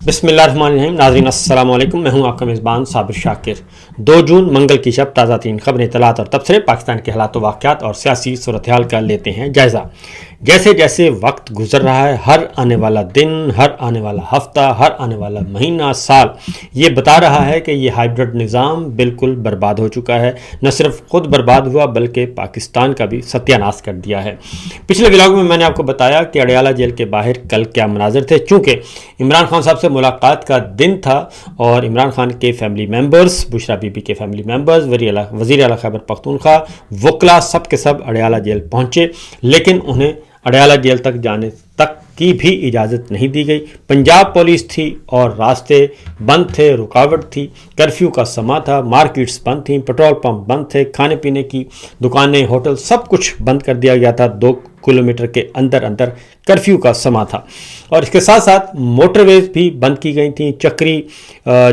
بسم اللہ الرحمن الرحیم. ناظرین السلام علیکم. میں ہوں آپ کا میزبان صابر شاکر. 2 جون منگل کی شب تازہ ترین خبریں، اطلاعات اور تبصرے پاکستان کے حالات و واقعات اور سیاسی صورتحال کا لیتے ہیں جائزہ. جیسے جیسے وقت گزر رہا ہے، ہر آنے والا دن، ہر آنے والا ہفتہ، ہر آنے والا مہینہ، سال یہ بتا رہا ہے کہ یہ ہائیبرڈ نظام بالکل برباد ہو چکا ہے. نہ صرف خود برباد ہوا بلکہ پاکستان کا بھی ستیہ ناش کر دیا ہے. پچھلے ولاگ میں نے آپ کو بتایا کہ اڈیالہ جیل کے باہر کل کیا مناظر تھے. چونکہ عمران خان صاحب سے ملاقات کا دن تھا اور عمران خان کے family members, Bushra be be کے فیملی ممبرز، وزیر اعلیٰ خیبر پختونخوا، وکلا سب کے سب اڈیالہ جیل پہنچے، لیکن انہیں اڈیالہ جیل تک جانے تک کی بھی اجازت نہیں دی گئی. پنجاب پولیس تھی اور راستے بند تھے، رکاوٹ تھی، کرفیو کا سما تھا، مارکیٹس بند تھیں، پیٹرول پمپ بند تھے، کھانے پینے کی دکانیں، ہوٹل سب کچھ بند کر دیا گیا تھا. 2 کلومیٹر کے اندر کرفیو کا سما تھا اور اس کے ساتھ ساتھ موٹر ویز بھی بند کی گئی تھیں. چکری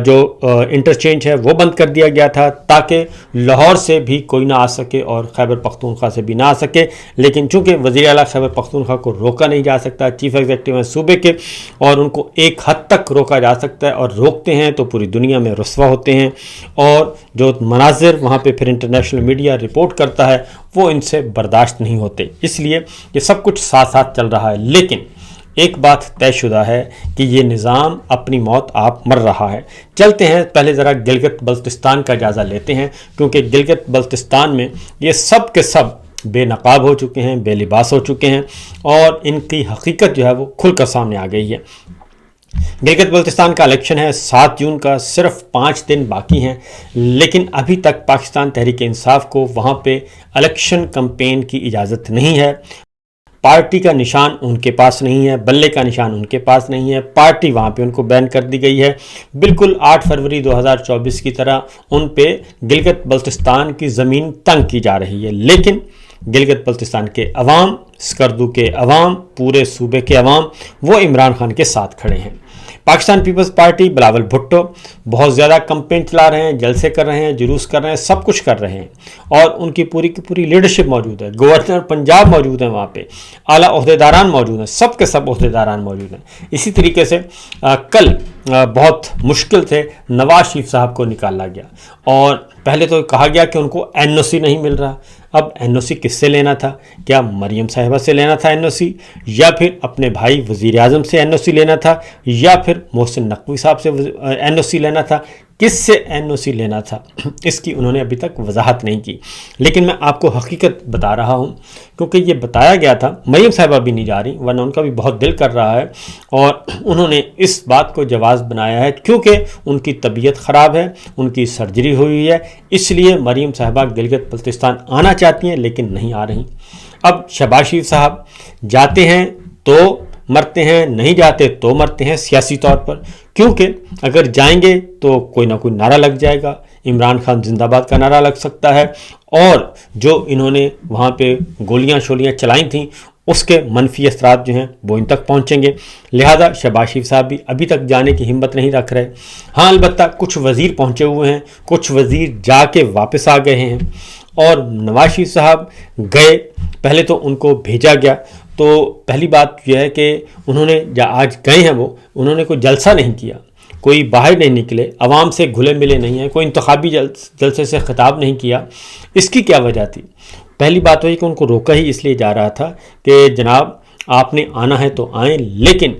جو انٹرچینج ہے وہ بند کر دیا گیا تھا تاکہ لاہور سے بھی کوئی نہ آ سکے اور خیبر پختونخوا سے بھی نہ آ سکے. لیکن چونکہ وزیر اعلیٰ خیبر پختونخوا کو روکا نہیں جا سکتا، چیف ایگزیکٹو ہیں صوبے کے، اور ان کو ایک حد تک روکا جا سکتا ہے، اور روکتے ہیں تو پوری دنیا میں رسوا ہوتے ہیں اور جو مناظر وہاں پہ پھر انٹرنیشنل میڈیا رپورٹ کرتا ہے وہ ان سے برداشت نہیں ہوتے. اس لیے یہ سب کچھ ساتھ ساتھ چل رہا ہے. لیکن ایک بات طے شدہ ہے کہ یہ نظام اپنی موت آپ مر رہا ہے. چلتے ہیں پہلے ذرا گلگت بلتستان کا جائزہ لیتے ہیں، کیونکہ گلگت بلتستان میں یہ سب کے سب بے نقاب ہو چکے ہیں، بے لباس ہو چکے ہیں اور ان کی حقیقت جو ہے وہ کھل کر سامنے آ گئی ہے. گلگت بلتستان کا الیکشن ہے 7 جون کا، صرف 5 دن باقی ہیں، لیکن ابھی تک پاکستان تحریک انصاف کو وہاں پہ الیکشن کمپین کی اجازت نہیں ہے. پارٹی کا نشان ان کے پاس نہیں ہے، بلے کا نشان ان کے پاس نہیں ہے. پارٹی وہاں پہ ان کو بین کر دی گئی ہے. بالکل 8 فروری 2024 کی طرح ان پہ گلگت بلتستان کی زمین تنگ کی جا رہی ہے. لیکن گلگت بلتستان کے عوام، سکردو کے عوام، پورے صوبے کے عوام وہ عمران خان کے ساتھ کھڑے ہیں. پاکستان پیپلز پارٹی بلاول بھٹو بہت زیادہ کمپین چلا رہے ہیں، جلسے کر رہے ہیں، جلوس کر رہے ہیں، سب کچھ کر رہے ہیں اور ان کی پوری لیڈرشپ موجود ہے. گورنر پنجاب موجود ہیں، وہاں پہ اعلیٰ عہدیداران موجود ہیں، سب کے سب عہدیداران موجود ہیں. اسی طریقے سے کل بہت مشکل سے نواز شریف صاحب کو نکالا گیا اور پہلے تو کہا گیا کہ ان کو NOC نہیں مل رہا. اب NOC کس سے لینا تھا؟ کیا مریم صاحبہ سے لینا تھا NOC، یا پھر اپنے بھائی وزیر اعظم سے NOC لینا تھا، یا پھر محسن نقوی صاحب سے NOC لینا تھا؟ کس سے NOC لینا تھا اس کی انہوں نے ابھی تک وضاحت نہیں کی. لیکن میں آپ کو حقیقت بتا رہا ہوں کیونکہ یہ بتایا گیا تھا. مریم صاحبہ بھی نہیں جا رہی ورنہ ان کا بھی بہت دل کر رہا ہے اور انہوں نے اس بات کو جواز بنایا ہے کیونکہ ان کی طبیعت خراب ہے، ان کی سرجری ہوئی ہے، اس لیے مریم صاحبہ گلگت بلتستان آنا چاہتی ہیں لیکن نہیں آ رہی. اب شہباز شریف صاحب جاتے ہیں تو مرتے ہیں، نہیں جاتے تو مرتے ہیں سیاسی طور پر، کیونکہ اگر جائیں گے تو کوئی نہ کوئی نعرہ لگ جائے گا. عمران خان زندہ باد کا نعرہ لگ سکتا ہے اور جو انہوں نے وہاں پہ گولیاں شولیاں چلائی تھیں اس کے منفی اثرات جو ہیں وہ ان تک پہنچیں گے. لہذا شہباز شریف صاحب بھی ابھی تک جانے کی ہمت نہیں رکھ رہے. ہاں البتہ کچھ وزیر پہنچے ہوئے ہیں، کچھ وزیر جا کے واپس آ گئے ہیں اور نواز شریف صاحب گئے. پہلے تو ان کو بھیجا گیا تو پہلی بات یہ ہے کہ انہوں نے آج گئے ہیں وہ انہوں نے کوئی جلسہ نہیں کیا، کوئی باہر نہیں نکلے، عوام سے گھلے ملے نہیں ہیں، کوئی انتخابی جلسے سے خطاب نہیں کیا. اس کی کیا وجہ تھی؟ پہلی بات ہوئی کہ ان کو روکا ہی اس لیے جا رہا تھا کہ جناب آپ نے آنا ہے تو آئیں، لیکن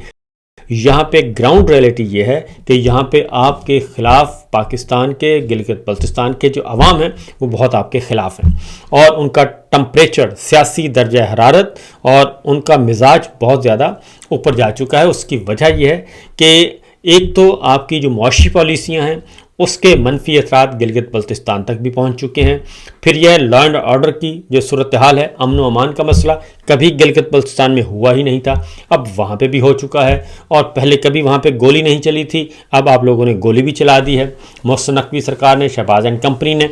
یہاں پہ گراؤنڈ ریئلٹی یہ ہے کہ یہاں پہ آپ کے خلاف پاکستان کے گلگت بلتستان کے جو عوام ہیں وہ بہت آپ کے خلاف ہیں اور ان کا ٹمپریچر، سیاسی درجہ حرارت اور ان کا مزاج بہت زیادہ اوپر جا چکا ہے. اس کی وجہ یہ ہے کہ ایک تو آپ کی جو معاشی پالیسیاں ہیں اس کے منفی اثرات گلگت بلتستان تک بھی پہنچ چکے ہیں. پھر یہ لا اینڈ آرڈر کی جو صورتحال ہے، امن و امان کا مسئلہ کبھی گلگت بلتستان میں ہوا ہی نہیں تھا، اب وہاں پہ بھی ہو چکا ہے. اور پہلے کبھی وہاں پہ گولی نہیں چلی تھی، اب آپ لوگوں نے گولی بھی چلا دی ہے. محسن نقوی سرکار نے، شہباز اینڈ کمپنی نے،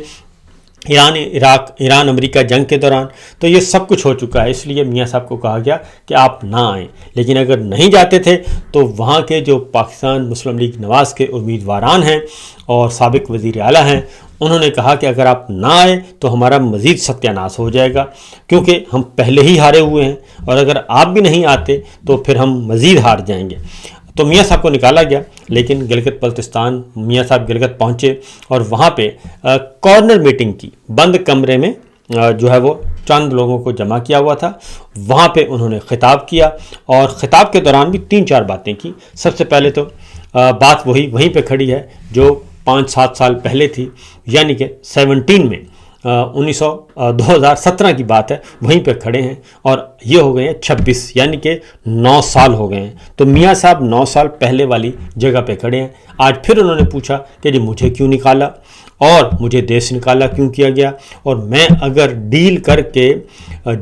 ایران امریکہ جنگ کے دوران، تو یہ سب کچھ ہو چکا ہے. اس لیے میاں صاحب کو کہا گیا کہ آپ نہ آئیں. لیکن اگر نہیں جاتے تھے تو وہاں کے جو پاکستان مسلم لیگ نواز کے امیدواران ہیں اور سابق وزیر اعلیٰ ہیں انہوں نے کہا کہ اگر آپ نہ آئے تو ہمارا مزید ستیہ ناش ہو جائے گا، کیونکہ ہم پہلے ہی ہارے ہوئے ہیں اور اگر آپ بھی نہیں آتے تو پھر ہم مزید ہار جائیں گے. تو میاں صاحب کو نکالا گیا، لیکن گلگت بلتستان میاں صاحب گلگت پہنچے اور وہاں پہ کارنر میٹنگ کی، بند کمرے میں جو ہے وہ چند لوگوں کو جمع کیا ہوا تھا، وہاں پہ انہوں نے خطاب کیا، اور خطاب کے دوران بھی 3-4 باتیں کی۔ سب سے پہلے تو بات وہیں پہ کھڑی ہے جو 5-7 سال پہلے تھی، یعنی کہ 17 میں 2017 کی بات ہے، وہیں پہ کھڑے ہیں، اور یہ ہو گئے ہیں 26، یعنی کہ 9 سال ہو گئے ہیں۔ تو میاں صاحب 9 سال پہلے والی جگہ پہ کھڑے ہیں۔ آج پھر انہوں نے پوچھا کہ جی مجھے کیوں نکالا، اور مجھے دیش نکالا کیوں کیا گیا، اور میں اگر ڈیل کر کے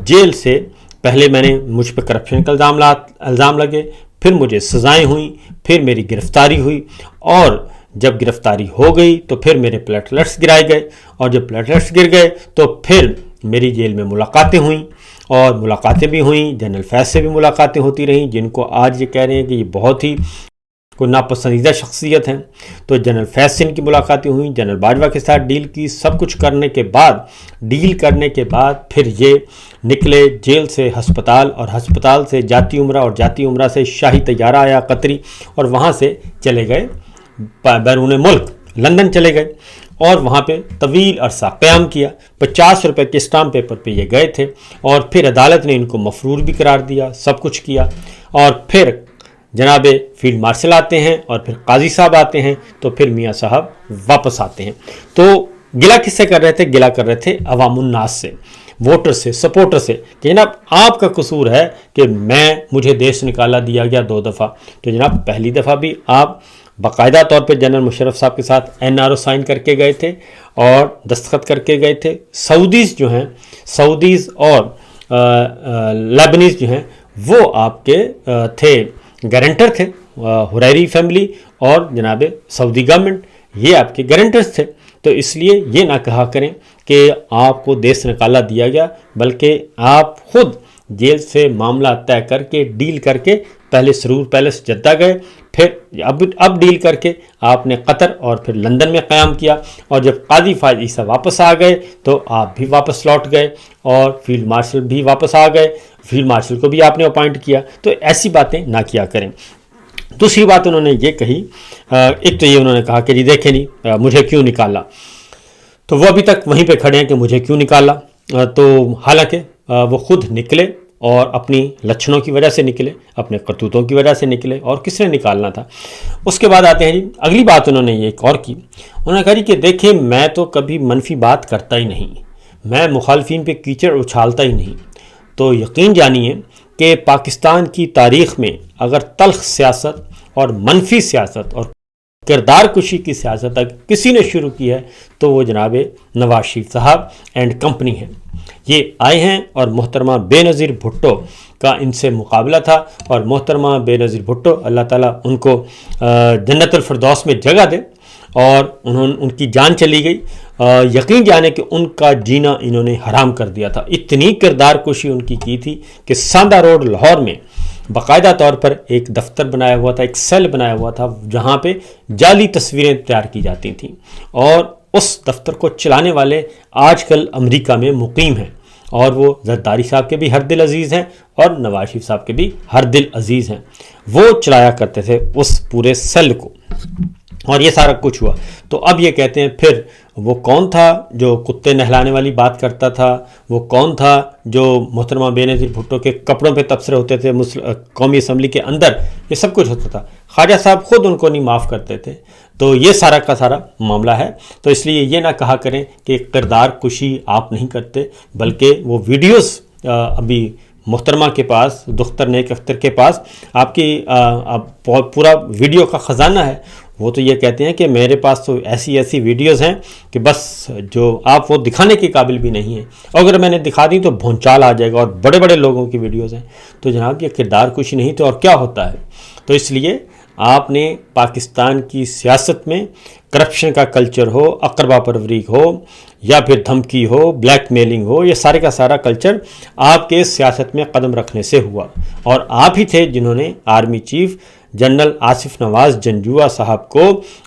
جیل سے، پہلے مجھ پہ کرپشن کا الزام لگے، پھر مجھے سزائیں ہوئیں، پھر میری گرفتاری ہوئی، اور جب گرفتاری ہو گئی تو پھر میرے پلیٹلیٹس گرائے گئے، اور جب پلیٹلیٹس گر گئے تو پھر میری جیل میں ملاقاتیں ہوئیں، اور ملاقاتیں بھی ہوئیں، جنرل فیض سے بھی ملاقاتیں ہوتی رہیں، جن کو آج یہ کہہ رہے ہیں کہ یہ بہت ہی کوئی ناپسندیدہ شخصیت ہیں۔ تو جنرل فیض سے ان کی ملاقاتیں ہوئیں، جنرل باجوہ کے ساتھ ڈیل کی، سب کچھ کرنے کے بعد پھر یہ نکلے جیل سے ہسپتال، اور ہسپتال سے جاتی عمرہ، اور جاتی عمرہ سے شاہی طیارہ آیا قطری، اور وہاں سے چلے گئے بیرون ملک، لندن چلے گئے، اور وہاں پہ طویل عرصہ قیام کیا۔ 50 روپے کے اسٹامپ پیپر پہ یہ گئے تھے، اور پھر عدالت نے ان کو مفرور بھی قرار دیا، سب کچھ کیا، اور پھر جناب فیلڈ مارشل آتے ہیں، اور پھر قاضی صاحب آتے ہیں، تو پھر میاں صاحب واپس آتے ہیں۔ تو گلہ کس سے کر رہے تھے؟ گلہ کر رہے تھے عوام الناس سے، ووٹر سے، سپورٹر سے، کہ جناب آپ کا قصور ہے کہ مجھے دیش نکالا دیا گیا 2 دفعہ۔ تو جناب پہلی دفعہ بھی آپ باقاعدہ طور پہ جنرل مشرف صاحب کے ساتھ NRO سائن کر کے گئے تھے اور دستخط کر کے گئے تھے۔ سعودیز اور لیبنیز جو ہیں وہ آپ کے تھے، گارنٹر تھے، حریری فیملی اور جناب سعودی گورنمنٹ، یہ آپ کے گارنٹرز تھے۔ تو اس لیے یہ نہ کہا کریں کہ آپ کو دیش نکالا دیا گیا، بلکہ آپ خود جیل سے معاملہ طے کر کے، ڈیل کر کے، پہلے سرور پیلس جدہ گئے، پھر اب ڈیل کر کے آپ نے قطر اور پھر لندن میں قیام کیا، اور جب قاضی فائز عیسیٰ واپس آ گئے تو آپ بھی واپس لوٹ گئے، اور فیلڈ مارشل بھی واپس آ گئے، فیلڈ مارشل کو بھی آپ نے اپوائنٹ کیا۔ تو ایسی باتیں نہ کیا کریں۔ دوسری بات انہوں نے یہ کہی، ایک تو یہ انہوں نے کہا کہ جی دیکھیں نہیں مجھے کیوں نکالا، تو وہ ابھی تک وہیں پہ کھڑے ہیں کہ مجھے کیوں نکالا۔ تو حالانکہ وہ خود نکلے، اور اپنی لچھنوں کی وجہ سے نکلے، اپنے کرتوتوں کی وجہ سے نکلے، اور کس نے نکالنا تھا۔ اس کے بعد آتے ہیں جی اگلی بات انہوں نے یہ ایک اور کی، انہوں نے کہا جی کہ دیکھیں میں تو کبھی منفی بات کرتا ہی نہیں، میں مخالفین پہ کیچڑ اچھالتا ہی نہیں۔ تو یقین جانیے کہ پاکستان کی تاریخ میں اگر تلخ سیاست اور منفی سیاست اور کردار کشی کی سیاست اگر کسی نے شروع کی ہے تو وہ جناب نواز شریف صاحب اینڈ کمپنی ہیں۔ یہ آئے ہیں اور محترمہ بے نظیر بھٹو کا ان سے مقابلہ تھا، اور محترمہ بے نظیر بھٹو اللہ تعالیٰ ان کو جنت الفردوس میں جگہ دے، اور ان کی جان چلی گئی۔ یقین جانے کہ ان کا جینا انہوں نے حرام کر دیا تھا، اتنی کردار کشی ان کی تھی کہ ساندہ روڈ لاہور میں باقاعدہ طور پر ایک دفتر بنایا ہوا تھا، ایک سیل بنایا ہوا تھا، جہاں پہ جعلی تصویریں تیار کی جاتی تھیں، اور اس دفتر کو چلانے والے آج کل امریکہ میں مقیم ہیں، اور وہ زرداری صاحب کے بھی ہر دل عزیز ہیں، اور نواز شریف صاحب کے بھی ہر دل عزیز ہیں۔ وہ چلایا کرتے تھے اس پورے سیل کو، اور یہ سارا کچھ ہوا۔ تو اب یہ کہتے ہیں پھر وہ کون تھا جو کتے نہلانے والی بات کرتا تھا، وہ کون تھا جو محترمہ بے نظیر بھٹو کے کپڑوں پہ تبصرے ہوتے تھے قومی اسمبلی کے اندر، یہ سب کچھ ہوتا تھا، خواجہ صاحب خود ان کو نہیں معاف کرتے تھے۔ تو یہ سارا کا سارا معاملہ ہے۔ تو اس لیے یہ نہ کہا کریں کہ کردار کشی آپ نہیں کرتے، بلکہ وہ ویڈیوز ابھی محترمہ کے پاس، دختر نیک اختر کے پاس آپ کی پورا ویڈیو کا خزانہ ہے۔ وہ تو یہ کہتے ہیں کہ میرے پاس تو ایسی ویڈیوز ہیں کہ بس جو آپ وہ دکھانے کے قابل بھی نہیں ہیں، اگر میں نے دکھا دی تو بھونچال آ جائے گا، اور بڑے بڑے لوگوں کی ویڈیوز ہیں۔ تو جناب یہ کردار کشی نہیں تو اور کیا ہوتا ہے؟ تو اس لیے آپ نے پاکستان کی سیاست میں کرپشن کا کلچر ہو، اقربا پروری ہو، یا پھر دھمکی ہو، بلیک میلنگ ہو، یہ سارے کا سارا کلچر آپ کے سیاست میں قدم رکھنے سے ہوا، اور آپ ہی تھے جنہوں نے آرمی چیف جنرل آصف نواز جنجوعہ صاحب کو،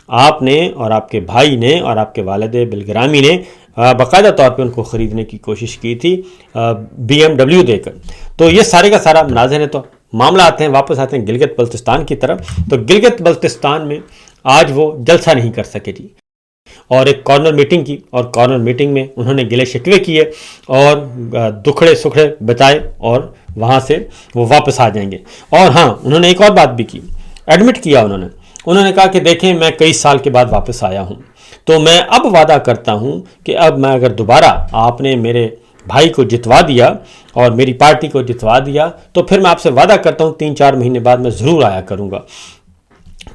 آپ نے اور آپ کے بھائی نے اور آپ کے والد بالگرامی نے باقاعدہ طور پہ ان کو خریدنے کی کوشش کی تھی BMW دے کر۔ تو یہ سارے کا سارا مناظر ہے۔ تو معاملہ آتے ہیں واپس آتے ہیں گلگت بلتستان کی طرف، تو گلگت بلتستان میں آج وہ جلسہ نہیں کر سکے جی، اور ایک کارنر میٹنگ کی، اور کارنر میٹنگ میں انہوں نے گلے شکوے کیے اور دکھڑے سکھڑے بتائے، اور وہاں سے وہ واپس آ جائیں گے۔ اور ہاں، انہوں نے ایک اور بات بھی کی، ایڈمٹ کیا انہوں نے کہا کہ دیکھیں میں کئی سال کے بعد واپس آیا ہوں، تو میں اب وعدہ کرتا ہوں کہ اب میں اگر دوبارہ آپ نے میرے بھائی کو جتوا دیا اور میری پارٹی کو جتوا دیا تو پھر میں آپ سے وعدہ کرتا ہوں 3-4 مہینے بعد میں ضرور آیا کروں گا۔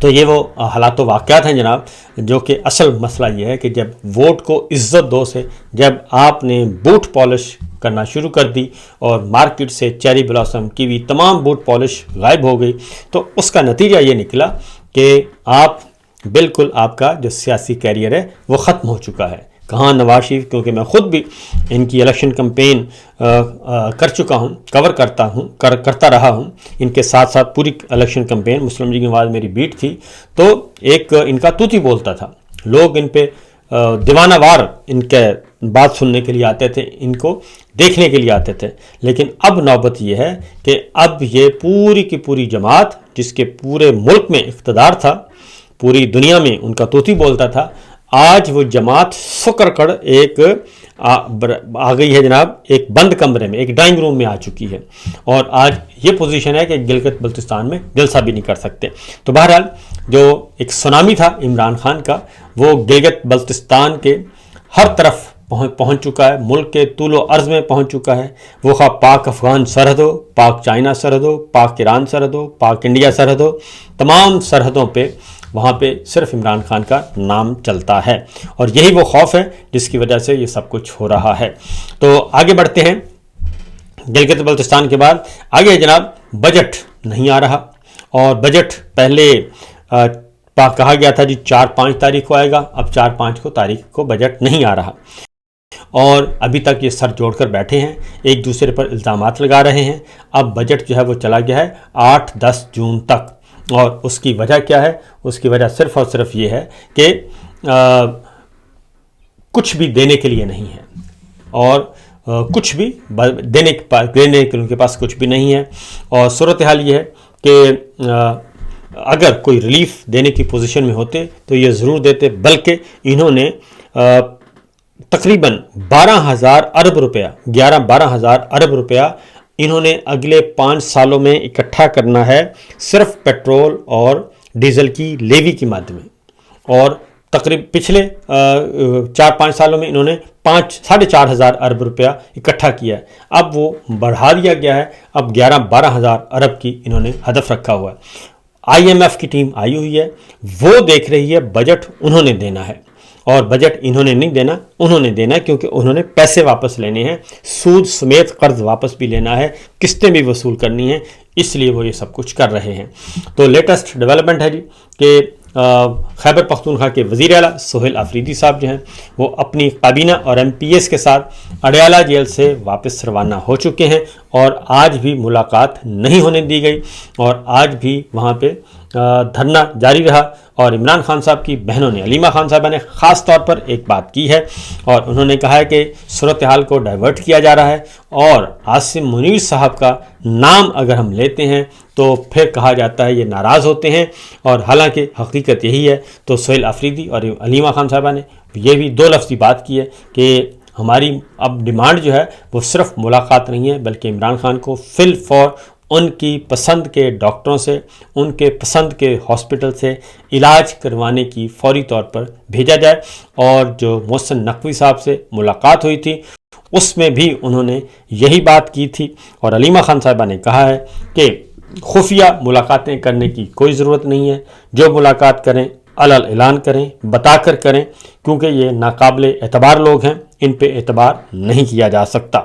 تو یہ وہ حالات و واقعات ہیں جناب، جو کہ اصل مسئلہ یہ ہے کہ جب ووٹ کو عزت دو سے جب آپ نے بوٹ پالش کرنا شروع کر دی اور مارکیٹ سے چیری بلاسم کیوی تمام بوٹ پالش غائب ہو گئی، تو اس کا نتیجہ یہ نکلا کہ آپ بالکل آپ کا جو سیاسی کیریئر ہے وہ ختم ہو چکا ہے۔ کہاں نواز شریف، کیونکہ میں خود بھی ان کی الیکشن کمپین کر چکا ہوں، کور کرتا رہا ہوں، ان کے ساتھ ساتھ پوری الیکشن کمپین مسلم لیگ آواز میری بیٹ تھی، تو ایک ان کا توتی بولتا تھا، لوگ ان پہ دیوانہ وار ان کے بات سننے کے لیے آتے تھے، ان کو دیکھنے کے لیے آتے تھے۔ لیکن اب نوبت یہ ہے کہ اب یہ پوری کی پوری جماعت جس کے پورے ملک میں اقتدار تھا، پوری دنیا میں ان کا توتی بولتا تھا، آج وہ جماعت سکر کر ایک آ گئی ہے جناب، ایک بند کمرے میں، ایک ڈرائنگ روم میں آ چکی ہے، اور آج یہ پوزیشن ہے کہ گلگت بلتستان میں جلسہ بھی نہیں کر سکتے۔ تو بہرحال جو ایک سونامی تھا عمران خان کا، وہ گلگت بلتستان کے ہر طرف پہنچ چکا ہے، ملک کے طول و عرض میں پہنچ چکا ہے، وہ خواہ پاک افغان سرحد ہو، پاک چائنا سرحد ہو، پاک ایران سرحد ہو، پاک انڈیا سرحد ہو، تمام سرحدوں پہ وہاں پہ صرف عمران خان کا نام چلتا ہے، اور یہی وہ خوف ہے جس کی وجہ سے یہ سب کچھ ہو رہا ہے۔ تو آگے بڑھتے ہیں، گلگت بلتستان کے بعد آگے جناب بجٹ نہیں آ رہا، اور بجٹ پہلے کہا گیا تھا جی 4-5 تاریخ کو آئے گا، اب 4-5 تاریخ کو بجٹ نہیں آ رہا، اور ابھی تک یہ سر جوڑ کر بیٹھے ہیں، ایک دوسرے پر الزامات لگا رہے ہیں۔ اب بجٹ جو ہے وہ چلا گیا ہے 8-10 جون تک، اور اس کی وجہ کیا ہے؟ اس کی وجہ صرف اور صرف یہ ہے کہ کچھ بھی دینے کے لیے نہیں ہے، اور کچھ بھی دینے کے ان کے پاس کچھ بھی نہیں ہے، اور صورتحال یہ ہے کہ اگر کوئی ریلیف دینے کی پوزیشن میں ہوتے تو یہ ضرور دیتے، بلکہ انہوں نے تقریباً 12,000 ارب روپیہ 11-12,000 ارب روپیہ انہوں نے اگلے 5 سالوں میں اکٹھا کرنا ہے، صرف پیٹرول اور ڈیزل کی لیوی کی مد میں، اور تقریباً پچھلے 4-5 سالوں میں انہوں نے 4,500 ارب روپیہ اکٹھا کیا ہے، اب وہ بڑھا دیا گیا ہے، اب 11-12,000 ارب کی انہوں نے ہدف رکھا ہوا ہے۔ IMF کی ٹیم آئی ہوئی ہے، وہ دیکھ رہی ہے بجٹ انہوں نے دینا ہے، اور بجٹ انہوں نے نہیں دینا، انہوں نے دینا ہے، کیونکہ انہوں نے پیسے واپس لینے ہیں، سود سمیت قرض واپس بھی لینا ہے، قسطیں بھی وصول کرنی ہیں، اس لیے وہ یہ سب کچھ کر رہے ہیں۔ تو لیٹسٹ ڈیولپمنٹ ہے جی کہ خیبر پختونخوا کے وزیر اعلیٰ سہیل آفریدی صاحب جو ہیں وہ اپنی کابینہ اور MPs کے ساتھ اڈیالہ جیل سے واپس روانہ ہو چکے ہیں، اور آج بھی ملاقات نہیں ہونے دی گئی، اور آج بھی وہاں پہ دھرنا جاری رہا، اور عمران خان صاحب کی بہنوں نے، علیمہ خان صاحبہ نے خاص طور پر ایک بات کی ہے، اور انہوں نے کہا ہے کہ صورتحال کو ڈائیورٹ کیا جا رہا ہے، اور عاصم منیر صاحب کا نام اگر ہم لیتے ہیں تو پھر کہا جاتا ہے یہ ناراض ہوتے ہیں، اور حالانکہ حقیقت یہی ہے۔ تو سہیل آفریدی اور علیمہ خان صاحبہ نے یہ بھی 2 لفظی بات کی ہے کہ ہماری اب ڈیمانڈ جو ہے وہ صرف ملاقات نہیں ہے، بلکہ عمران خان کو فی الفور ان کی پسند کے ڈاکٹروں سے، ان کے پسند کے ہاسپٹل سے علاج کروانے کی فوری طور پر بھیجا جائے۔ اور جو محسن نقوی صاحب سے ملاقات ہوئی تھی اس میں بھی انہوں نے یہی بات کی تھی، اور علیمہ خان صاحبہ نے کہا ہے کہ خفیہ ملاقاتیں کرنے کی کوئی ضرورت نہیں ہے، جو ملاقات کریں اعلان کریں، بتا کر کریں، کیونکہ یہ ناقابل اعتبار لوگ ہیں، ان پہ اعتبار نہیں کیا جا سکتا۔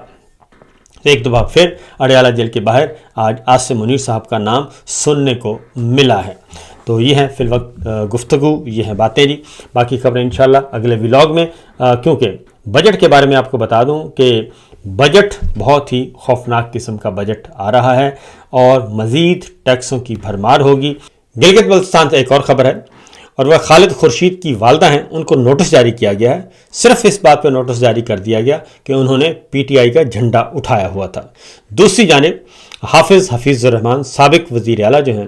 ایک دفعہ پھر اڈیالہ جیل کے باہر آج عاصم منیر صاحب کا نام سننے کو ملا ہے۔ تو یہ ہے فی الوقت گفتگو، یہ ہیں باتیں جی، باقی خبریں انشاءاللہ اگلے ولاگ میں، کیونکہ بجٹ کے بارے میں آپ کو بتا دوں کہ بجٹ بہت ہی خوفناک قسم کا بجٹ آ رہا ہے، اور مزید ٹیکسوں کی بھرمار ہوگی۔ گلگت بلتستان سے ایک اور خبر ہے، اور وہ خالد خورشید کی والدہ ہیں، ان کو نوٹس جاری کیا گیا ہے۔ صرف اس بات پہ نوٹس جاری کر دیا گیا کہ انہوں نے پی ٹی آئی کا جھنڈا اٹھایا ہوا تھا۔ دوسری جانب حفیظ الرحمان سابق وزیر اعلیٰ جو ہیں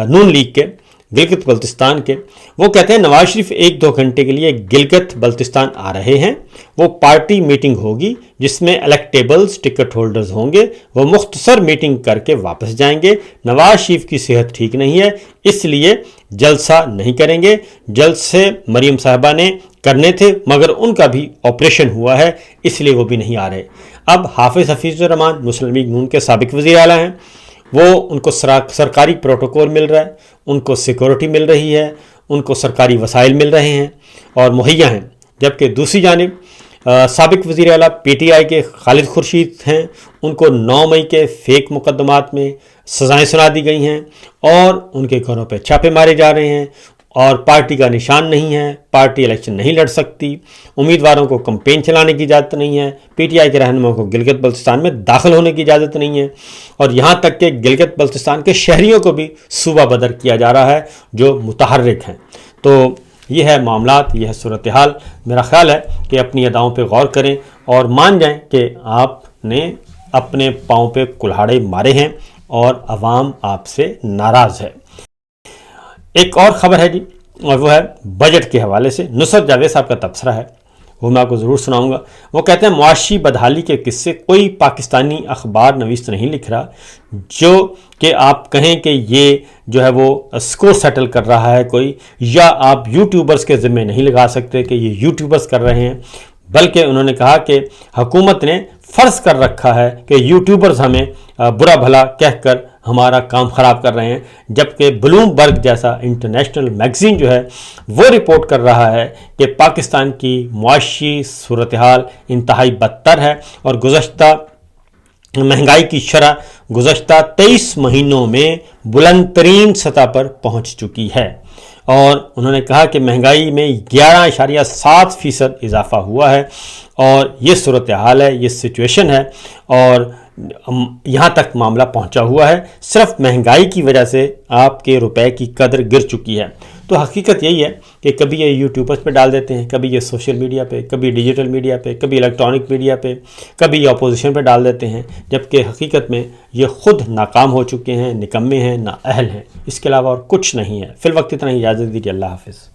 نون لیگ کے گلگت بلتستان کے، وہ کہتے ہیں نواز شریف 1-2 گھنٹے کے لیے گلگت بلتستان آ رہے ہیں، وہ پارٹی میٹنگ ہوگی جس میں الیکٹیبلز ٹکٹ ہولڈرز ہوں گے، وہ مختصر میٹنگ کر کے واپس جائیں گے۔ نواز شریف کی صحت ٹھیک نہیں ہے، اس لیے جلسہ نہیں کریں گے۔ جلسے مریم صاحبہ نے کرنے تھے مگر ان کا بھی آپریشن ہوا ہے، اس لیے وہ بھی نہیں آ رہے۔ اب حفیظ الرحمان مسلم لیگ نون کے سابق وزیر اعلیٰ ہیں، وہ ان کو سرکاری پروٹوکول مل رہا ہے، ان کو سیکورٹی مل رہی ہے، ان کو سرکاری وسائل مل رہے ہیں اور مہیا ہیں، جبکہ دوسری جانب سابق وزیر اعلیٰ پی ٹی آئی کے خالد خورشید ہیں، ان کو 9 مئی کے فیک مقدمات میں سزائیں سنا دی گئی ہیں اور ان کے گھروں پہ چھاپے مارے جا رہے ہیں اور پارٹی کا نشان نہیں ہے، پارٹی الیکشن نہیں لڑ سکتی، امیدواروں کو کمپین چلانے کی اجازت نہیں ہے، پی ٹی آئی کے رہنماؤں کو گلگت بلتستان میں داخل ہونے کی اجازت نہیں ہے، اور یہاں تک کہ گلگت بلتستان کے شہریوں کو بھی صوبہ بدر کیا جا رہا ہے جو متحرک ہیں۔ تو یہ ہے معاملات، یہ ہے صورتحال۔ میرا خیال ہے کہ اپنی اداؤں پہ غور کریں اور مان جائیں کہ آپ نے اپنے پاؤں پہ کلہاڑے مارے ہیں اور عوام آپ سے ناراض ہے۔ ایک اور خبر ہے جی، اور وہ ہے بجٹ کے حوالے سے۔ نصرت جاوید صاحب کا تبصرہ ہے، وہ میں آپ کو ضرور سناؤں گا۔ وہ کہتے ہیں معاشی بدحالی کے قصے کوئی پاکستانی اخبار نویس نہیں لکھ رہا جو کہ آپ کہیں کہ یہ جو ہے وہ اسکور سیٹل کر رہا ہے کوئی، یا آپ یوٹیوبرز کے ذمے نہیں لگا سکتے کہ یہ یوٹیوبرز کر رہے ہیں، بلکہ انہوں نے کہا کہ حکومت نے فرض کر رکھا ہے کہ یوٹیوبرز ہمیں برا بھلا کہہ کر ہمارا کام خراب کر رہے ہیں، جبکہ بلوم برگ جیسا انٹرنیشنل میگزین جو ہے وہ رپورٹ کر رہا ہے کہ پاکستان کی معاشی صورتحال انتہائی بدتر ہے اور گزشتہ مہنگائی کی شرح گزشتہ 23 مہینوں میں بلند ترین سطح پر پہنچ چکی ہے، اور انہوں نے کہا کہ مہنگائی میں 11.7% اضافہ ہوا ہے، اور یہ صورتحال ہے، یہ سچویشن ہے، اور یہاں تک معاملہ پہنچا ہوا ہے۔ صرف مہنگائی کی وجہ سے آپ کے روپے کی قدر گر چکی ہے۔ تو حقیقت یہی ہے کہ کبھی یہ یوٹیوبرز پہ ڈال دیتے ہیں، کبھی یہ سوشل میڈیا پہ، کبھی ڈیجیٹل میڈیا پہ، کبھی الیکٹرانک میڈیا پہ، کبھی یہ اپوزیشن پہ ڈال دیتے ہیں، جبکہ حقیقت میں یہ خود ناکام ہو چکے ہیں، نکمے ہیں، نااہل ہیں، اس کے علاوہ اور کچھ نہیں ہے۔ فی الوقت اتنا ہی، اجازت دیجیے، اللہ حافظ۔